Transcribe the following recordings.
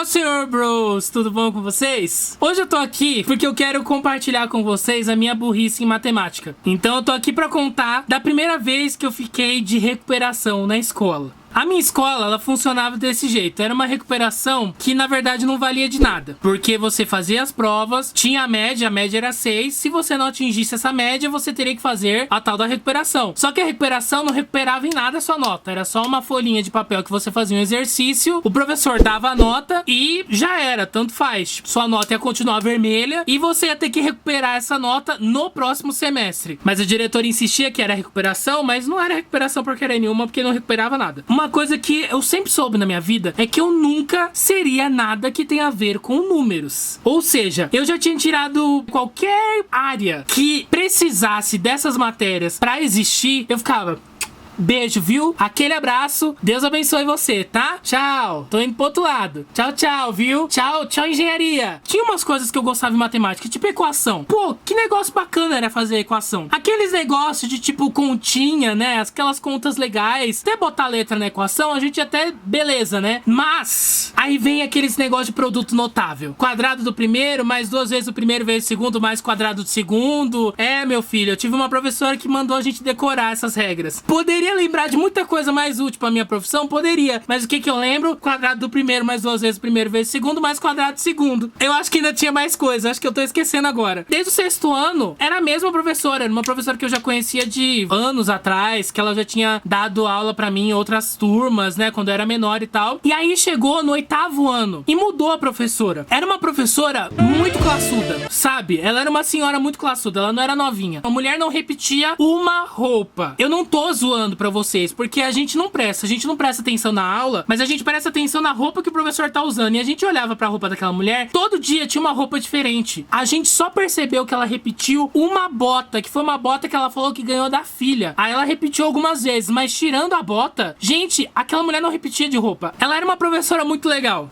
Fala, senhor bros, tudo bom com vocês? Hoje eu tô aqui porque eu quero compartilhar com vocês a minha burrice em matemática. Então eu tô aqui pra contar da primeira vez que eu fiquei de recuperação na escola. A minha escola, ela funcionava desse jeito. Era uma recuperação que, na verdade, não valia de nada. Porque você fazia as provas, tinha a média era 6. Se você não atingisse essa média, você teria que fazer a tal da recuperação. Só que a recuperação não recuperava em nada a sua nota. Era só uma folhinha de papel que você fazia um exercício, o professor dava a nota e já era, tanto faz. Tipo, sua nota ia continuar vermelha e você ia ter que recuperar essa nota no próximo semestre. Mas a diretora insistia que era recuperação, mas não era recuperação porcaria nenhuma, porque não recuperava nada. Uma coisa que eu sempre soube na minha vida é que eu nunca seria nada que tenha a ver com números. Ou seja, eu já tinha tirado qualquer área que precisasse dessas matérias pra existir, eu ficava... Beijo, viu? Aquele abraço. Deus abençoe você, tá? Tchau. Tô indo pro outro lado. Tchau, tchau, viu? Tchau, tchau, engenharia. Tinha umas coisas que eu gostava em matemática, tipo equação. Pô, que negócio bacana era fazer equação. Aqueles negócios de tipo continha, né? Aquelas contas legais. Até botar letra na equação, a gente até... Beleza, né? Mas... Aí vem aqueles negócios de produto notável. Quadrado do primeiro, mais 2 vezes o primeiro vezes o segundo, mais quadrado do segundo. É, meu filho, eu tive uma professora que mandou a gente decorar essas regras. Poderia lembrar de muita coisa mais útil pra minha profissão? Poderia. Mas o que eu lembro? Quadrado do primeiro mais 2 vezes o primeiro vezes o segundo, mais quadrado do segundo. Eu acho que ainda tinha mais coisa. Acho que eu tô esquecendo agora. Desde o 6º ano, era a mesma professora. Era uma professora que eu já conhecia de anos atrás, que ela já tinha dado aula pra mim em outras turmas, né? Quando eu era menor e tal. E aí chegou no 8º ano e mudou a professora. Era uma professora muito classuda, sabe? Ela era uma senhora muito classuda. Ela não era novinha. A mulher não repetia uma roupa. Eu não tô zoando pra vocês, porque a gente não presta atenção na aula, mas a gente presta atenção na roupa que o professor tá usando, e a gente olhava pra roupa daquela mulher, todo dia tinha uma roupa diferente. A gente só percebeu que ela repetiu uma bota, que foi uma bota que ela falou que ganhou da filha. Aí ela repetiu algumas vezes, mas tirando a bota, gente, aquela mulher não repetia de roupa. Ela era uma professora muito legal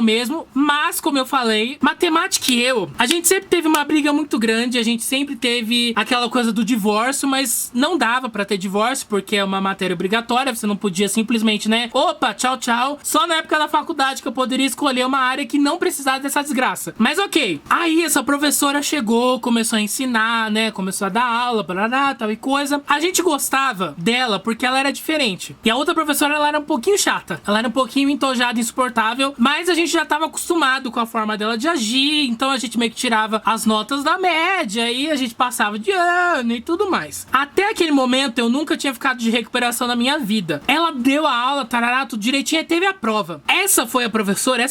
mesmo, mas como eu falei, matemática e a gente sempre teve uma briga muito grande, a gente sempre teve aquela coisa do divórcio, mas não dava pra ter divórcio, porque é uma matéria obrigatória, você não podia simplesmente, né? Opa, tchau, tchau. Só na época da faculdade que eu poderia escolher uma área que não precisasse dessa desgraça. Mas ok. Aí essa professora chegou, começou a ensinar, né? Começou a dar aula, blá, tal e coisa. A gente gostava dela porque ela era diferente. E a outra professora, ela era um pouquinho chata. Ela era um pouquinho entojada, insuportável. Mas a gente já tava acostumado com a forma dela de agir. Então a gente meio que tirava as notas da média e a gente passava de ano e tudo mais. Até aquele momento eu nunca tinha ficado de recuperação na minha vida. Ela deu a aula, tarará, tudo direitinho, e teve a prova. Essa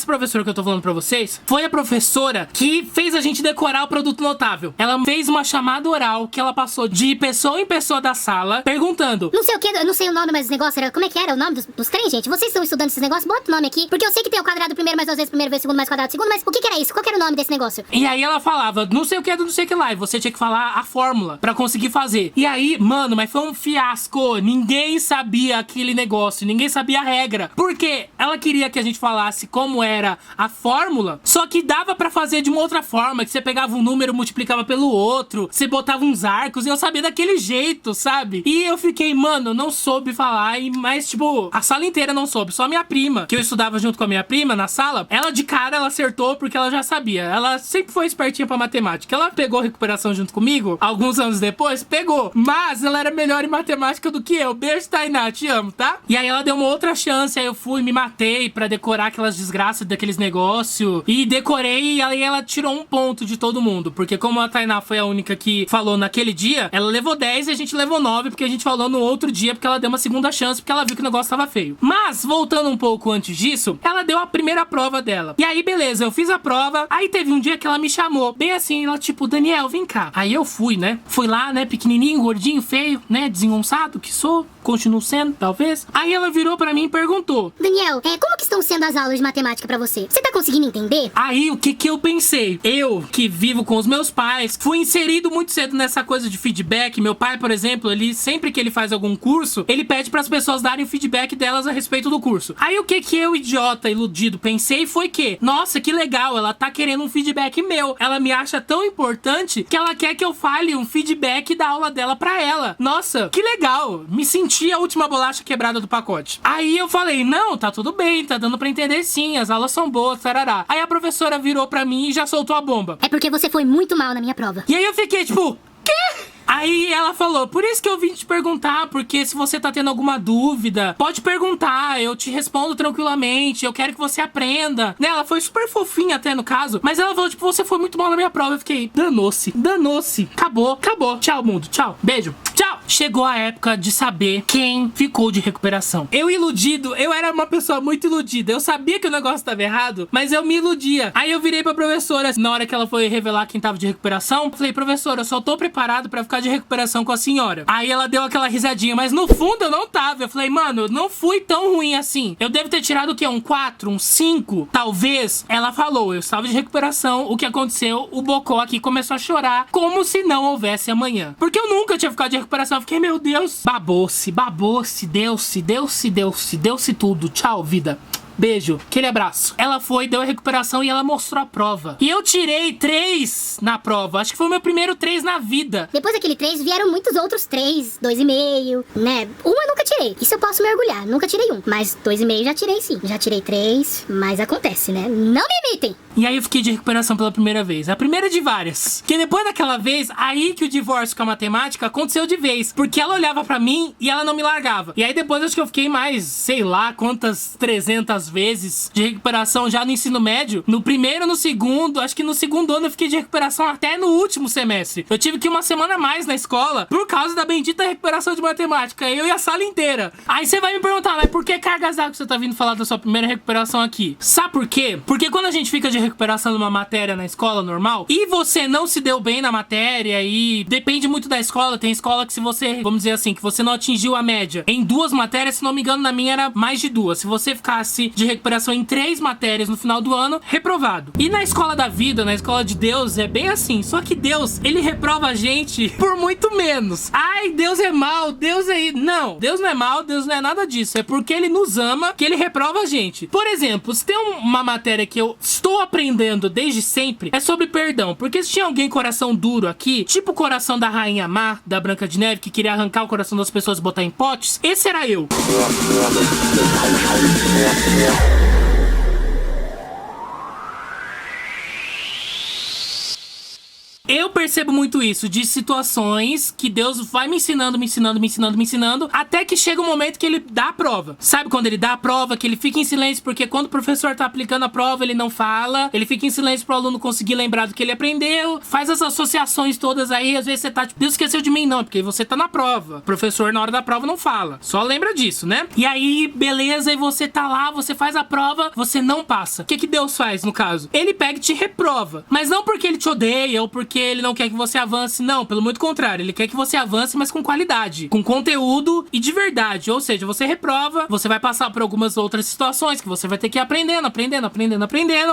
professora que eu tô falando pra vocês, foi a professora que fez a gente decorar o produto notável. Ela fez uma chamada oral que ela passou de pessoa em pessoa da sala, perguntando... Não sei o que, eu não sei o nome, mas os negócios era... Como é que era o nome dos trem, gente? Vocês estão estudando esses negócios? Bota o nome aqui. Porque eu sei que tem o quadrado primeiro mais 2 vezes primeiro vezes segundo mais quadrado segundo, mas o que era isso? Qual que era o nome desse negócio? E aí ela falava, não sei o que do não sei o que lá, e você tinha que falar a fórmula pra conseguir fazer. E aí, mano, mas foi um fiasco. Ninguém sabia aquele negócio, ninguém sabia a regra. Porque ela queria que a gente falasse como era a fórmula, só que dava pra fazer de uma outra forma, que você pegava um número, multiplicava pelo outro, você botava uns arcos, e eu sabia daquele jeito, sabe? E eu fiquei, mano, não soube falar, mas tipo, a sala inteira não soube, só minha prima, que eu estudava junto com a minha prima na sala, ela de cara, ela acertou porque ela já sabia. Ela sempre foi espertinha pra matemática. Ela pegou recuperação junto comigo, alguns anos depois, pegou, mas ela era melhor em matemática do que eu. Beijo, Tainá, te amo, tá? E aí ela deu uma outra chance, aí eu fui, me matei pra decorar aquelas desgraças daqueles negócios, e decorei, e aí ela tirou um ponto de todo mundo, porque como a Tainá foi a única que falou naquele dia, ela levou 10 e a gente levou 9, porque a gente falou no outro dia, porque ela deu uma segunda chance, porque ela viu que o negócio tava feio. Mas, voltando um pouco antes disso, ela deu a primeira prova dela. E aí, beleza, eu fiz a prova, aí teve um dia que ela me chamou, bem assim, ela tipo, Daniel, vem cá. Aí eu fui, né? Fui lá, né, pequenininho, gordinho, feio, né, desengonçado que sou, continuo sendo, talvez. Aí ela virou pra mim e perguntou: Daniel, como que estão sendo as aulas de matemática pra você? Você tá conseguindo entender? Aí, o que eu pensei? Eu, que vivo com os meus pais, fui inserido muito cedo nessa coisa de feedback. Meu pai, por exemplo, ele sempre que ele faz algum curso, ele pede pras pessoas darem o feedback delas a respeito do curso. Aí, o que eu, idiota, iludido, pensei foi que, nossa, que legal, ela tá querendo um feedback meu. Ela me acha tão importante que ela quer que eu fale um feedback da aula dela pra ela. Nossa, que legal. Me senti a última bolacha quebrada do pacote. Aí eu falei, não, tá tudo bem, tá dando pra entender sim, as aulas são boas, tarará. Aí a professora virou pra mim e já soltou a bomba. É porque você foi muito mal na minha prova. E aí eu fiquei tipo, quê? Aí ela falou, por isso que eu vim te perguntar, porque se você tá tendo alguma dúvida, pode perguntar, eu te respondo tranquilamente, eu quero que você aprenda. Né? Ela foi super fofinha até no caso, mas ela falou, tipo, você foi muito mal na minha prova. Eu fiquei, danou-se, acabou, tchau mundo, tchau, beijo, tchau. Chegou a época de saber quem ficou de recuperação. Eu iludido, eu era uma pessoa muito iludida, eu sabia que o negócio tava errado, mas eu me iludia. Aí eu virei pra professora, na hora que ela foi revelar quem tava de recuperação, eu falei, professora, eu só tô preparado pra ficar de recuperação com a senhora. Aí ela deu aquela risadinha, mas no fundo eu não tava. Eu falei, mano, eu não fui tão ruim assim. Eu devo ter tirado o quê? Um 4, um 5? Talvez. Ela falou, eu estava de recuperação, o que aconteceu? O Bocó aqui começou a chorar, como se não houvesse amanhã. Porque eu nunca tinha ficado de recuperação. Eu fiquei, meu Deus, babou-se, deu-se tudo. Tchau, vida. Beijo, aquele abraço. Ela foi, deu a recuperação e ela mostrou a prova. E eu tirei 3 na prova. Acho que foi o meu primeiro 3 na vida. Depois daquele 3, vieram muitos outros 3, 2,5, né? 1 eu nunca tirei. Isso eu posso me orgulhar. Nunca tirei 1. Mas 2,5 já tirei sim. Já tirei 3, mas acontece, né? Não me imitem. E aí eu fiquei de recuperação pela primeira vez. A primeira de várias. Que depois daquela vez, aí que o divórcio com a matemática aconteceu de vez. Porque ela olhava pra mim e ela não me largava. E aí depois acho que eu fiquei mais, sei lá, quantas 300 vezes de recuperação já no ensino médio. No primeiro, no segundo, acho que no segundo ano eu fiquei de recuperação até no último semestre. Eu tive que ir uma semana a mais na escola por causa da bendita recuperação de matemática. Eu e a sala inteira. Aí você vai me perguntar, mas por que cargas d'água você tá vindo falar da sua primeira recuperação aqui? Sabe por quê? Porque quando a gente fica de recuperação de uma matéria na escola normal e você não se deu bem na matéria e depende muito da escola, tem escola que se você, vamos dizer assim, que você não atingiu a média em 2 matérias, se não me engano na minha era mais de 2. Se você ficasse de recuperação em 3 matérias no final do ano, reprovado. E na escola da vida, na escola de Deus, é bem assim. Só que Deus, ele reprova a gente por muito menos. Ai, Deus é mal, Deus é... Não, Deus não é mal, Deus não é nada disso. É porque ele nos ama que ele reprova a gente. Por exemplo, se tem uma matéria que eu estou aprendendo desde sempre, é sobre perdão. Porque se tinha alguém coração duro aqui, tipo o coração da Rainha Má, da Branca de Neve, que queria arrancar o coração das pessoas e botar em potes, esse era eu. Eu percebo muito isso, de situações que Deus vai me ensinando, até que chega um momento que ele dá a prova. Sabe quando ele dá a prova, que ele fica em silêncio, porque quando o professor tá aplicando a prova, ele não fala, ele fica em silêncio pro aluno conseguir lembrar do que ele aprendeu, faz as associações todas aí, às vezes você tá tipo, Deus esqueceu de mim, não, é porque você tá na prova. O professor na hora da prova não fala, só lembra disso, né? E aí, beleza, e você tá lá, você faz a prova, você não passa. O que que Deus faz, no caso? Ele pega e te reprova, mas não porque ele te odeia, ou porque ele não quer que você avance, não, pelo muito contrário, ele quer que você avance, mas com qualidade, com conteúdo e de verdade, ou seja, você reprova, você vai passar por algumas outras situações que você vai ter que ir aprendendo,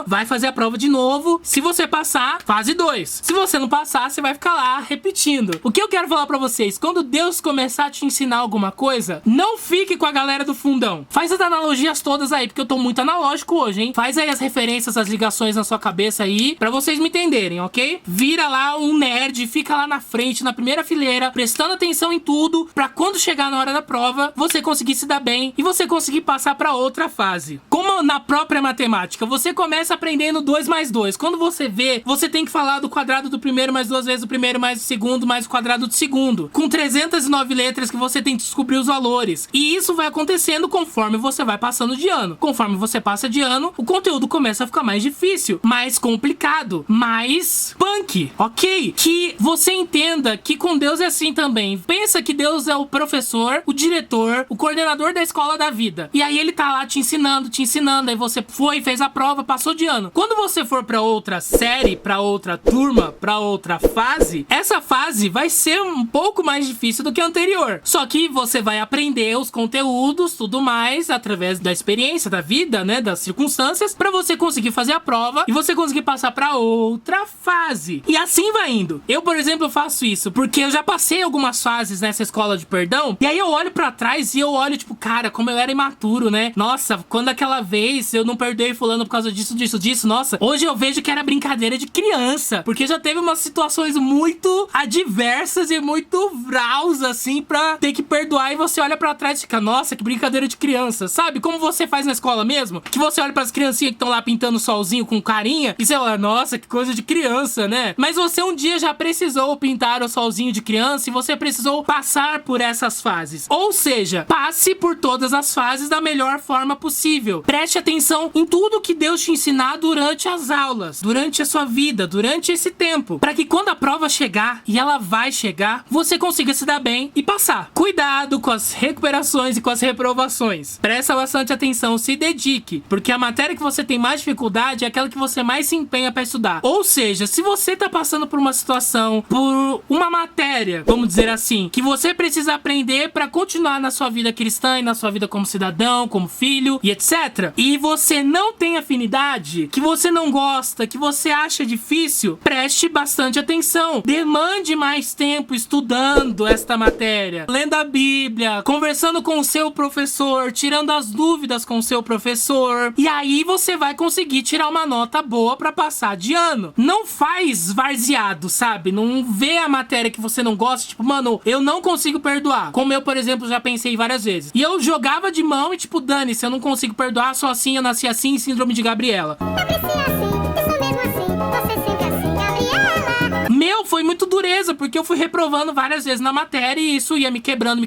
vai fazer a prova de novo, se você passar, fase 2, se você não passar, você vai ficar lá repetindo. O que eu quero falar pra vocês, quando Deus começar a te ensinar alguma coisa, não fique com a galera do fundão, faz as analogias todas aí, porque eu tô muito analógico hoje, hein, faz aí as referências, as ligações na sua cabeça aí, pra vocês me entenderem, ok? Vira lá um nerd, fica lá na frente, na primeira fileira, prestando atenção em tudo, pra quando chegar na hora da prova, você conseguir se dar bem e você conseguir passar pra outra fase. Como na própria matemática, você começa aprendendo 2 mais 2. Quando você vê, você tem que falar do quadrado do primeiro mais 2 vezes o primeiro mais o segundo mais o quadrado do segundo. Com 309 letras que você tem que descobrir os valores. E isso vai acontecendo conforme você vai passando de ano. Conforme você passa de ano, o conteúdo começa a ficar mais difícil, mais complicado, mais punk, ok? Que você entenda que com Deus é assim também. Pensa que Deus é o professor, o diretor, o coordenador da escola da vida. E aí ele tá lá te ensinando, aí você foi, fez a prova, passou de ano. Quando você for pra outra série, pra outra turma, pra outra fase, essa fase vai ser um pouco mais difícil do que a anterior. Só que você vai aprender os conteúdos, tudo mais, através da experiência, da vida, né, das circunstâncias, pra você conseguir fazer a prova e você conseguir passar pra outra fase. E assim assim vai indo. Eu, por exemplo, faço isso porque eu já passei algumas fases nessa escola de perdão, e aí eu olho pra trás e eu olho, tipo, cara, como eu era imaturo, né? Nossa, quando aquela vez eu não perdoei fulano por causa disso, nossa, hoje eu vejo que era brincadeira de criança, porque já teve umas situações muito adversas e muito vraus, assim, pra ter que perdoar, e você olha pra trás e fica, nossa, que brincadeira de criança, sabe? Como você faz na escola mesmo, que você olha pras criancinhas que estão lá pintando solzinho com carinha, e você olha, nossa, que coisa de criança, né? Mas você um dia já precisou pintar o solzinho de criança e você precisou passar por essas fases. Ou seja, passe por todas as fases da melhor forma possível. Preste atenção em tudo que Deus te ensinar durante as aulas, durante a sua vida, durante esse tempo, para que quando a prova chegar, e ela vai chegar, você consiga se dar bem e passar. Cuidado com as recuperações e com as reprovações. Presta bastante atenção, se dedique, porque a matéria que você tem mais dificuldade é aquela que você mais se empenha para estudar. Ou seja, se você tá passando por uma situação, por uma matéria, vamos dizer assim, que você precisa aprender para continuar na sua vida cristã e na sua vida como cidadão, como filho e etc. E você não tem afinidade, que você não gosta, que você acha difícil, preste bastante atenção. Demande mais tempo estudando esta matéria, lendo a Bíblia, conversando com o seu professor, tirando as dúvidas com o seu professor. E aí você vai conseguir tirar uma nota boa para passar de ano. Não faz varzeado, sabe? Não vê a matéria que você não gosta, tipo, mano, eu não consigo perdoar. Como eu, por exemplo, já pensei várias vezes. E eu jogava de mão e tipo, dane-se, eu não consigo perdoar, sou assim, eu nasci assim, síndrome de Gabriela. Eu cresci assim, eu sou mesmo assim, você sempre assim, Gabriela. Meu, foi muito dureza, porque eu fui reprovando várias vezes na matéria e isso ia me quebrando,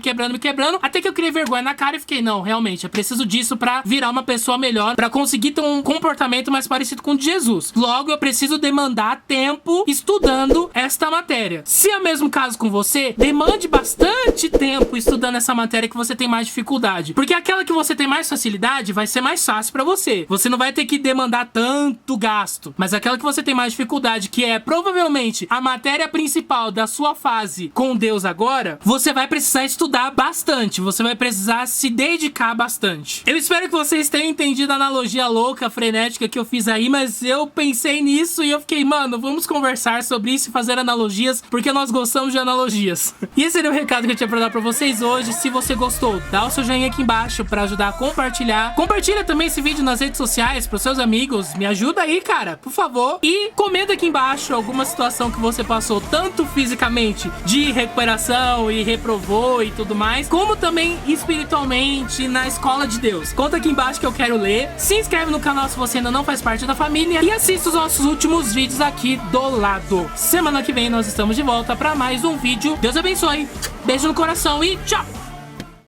até que eu criei vergonha na cara e fiquei, não, realmente, eu preciso disso pra virar uma pessoa melhor, pra conseguir ter um comportamento mais parecido com o de Jesus. Logo, eu preciso demandar tempo estudando esta matéria. Se é o mesmo caso com você, demande bastante tempo estudando essa matéria que você tem mais dificuldade, porque aquela que você tem mais facilidade vai ser mais fácil pra você. Você não vai ter que demandar tanto gasto, mas aquela que você tem mais dificuldade, que é provavelmente a matéria principal da sua fase com Deus agora, você vai precisar estudar bastante, você vai precisar se dedicar bastante. Eu espero que vocês tenham entendido a analogia louca, frenética que eu fiz aí, mas eu pensei nisso e eu fiquei, mano, vamos conversar sobre isso e fazer analogias, porque nós gostamos de analogias. E esse era o recado que eu tinha pra dar pra vocês hoje. Se você gostou, dá o seu joinha aqui embaixo pra ajudar a compartilhar. Compartilha também esse vídeo nas redes sociais pros seus amigos, me ajuda aí, cara, por favor. E comenta aqui embaixo alguma situação que você passou, tanto fisicamente, de recuperação e reprovou e tudo mais, como também espiritualmente na escola de Deus. Conta aqui embaixo que eu quero ler. Se inscreve no canal se você ainda não faz parte da família e assista os nossos últimos vídeos aqui do lado. Semana que vem nós estamos de volta para mais um vídeo. Deus abençoe. Beijo no coração e tchau!